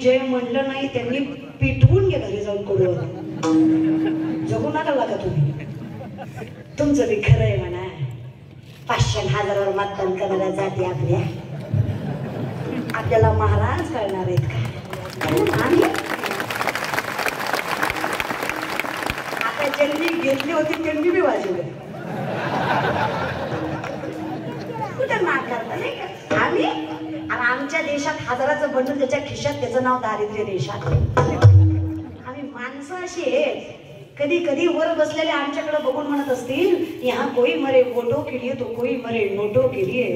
जय म्हणलं नाही त्यांनी पिटवून घे घरी जाऊन कडू जगू नका लागा तुम्ही. तुमचं बी खरं आहे म्हणा. 500,000वर मतदान करायला जाते आपल्याला महाराज करणार आहेत का? आम्ही आता ज्यांनी घेतली होती त्यांनी बी वाजवले. कुठं नाक करता नाही का आम्ही. आणि आमच्या देशात हजाराचं बंडल त्याच्या खिशात त्याचं नाव दारिद्र्य देशात. आम्ही माणसं अशी आहेत. कधी कधी वर बसलेले आमच्याकडे बघून म्हणत असतील यहाँ कोई मरे वोटों के लिए तो कोई मरे नोटों के लिए.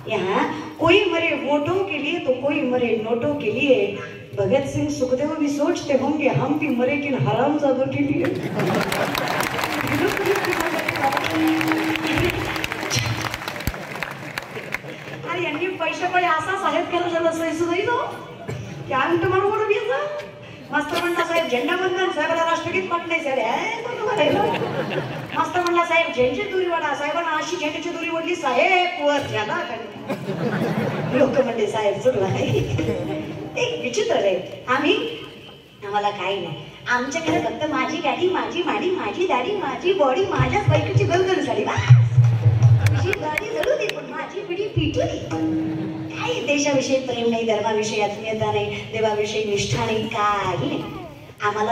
यहाँ कोई मरे वोटों के लिए तो कोई मरे नोटों के लिए. भगत सिंह सुखदेव भी सोचते होंगे हम भी मरे किन हरामजादों के लिए. अरे यांनी पैशाकडे असा साहेब केला झाला सही तो क्या म्हणतो मला घ्यायचा. मास्तर म्हणला साहेब झेंडा वंदन साहेबाला राष्ट्रगीत म्हटलंय साहेब. मास्तर म्हणला साहेब झेंडची दुरी वाढा. साहेबांना अशी झेंडीची दुरी ओढली साहेब वर झाला. लोक म्हणले साहेब चुकला. एक विचित्र आहे आम्हाला काही नाही. आमच्याकडे फक्त माझी गाडी माझी माडी माझी दाढी माझी बॉडी माझ्याच बायकोची गलगल झाली. माझी गाडी जळू दे पण माझी पिढी पिटली. काही देशाविषयी प्रेम नाही, धर्माविषयी आत्मीयता नाही, देवाविषयी निष्ठा नाही, काही नाही. आम्हाला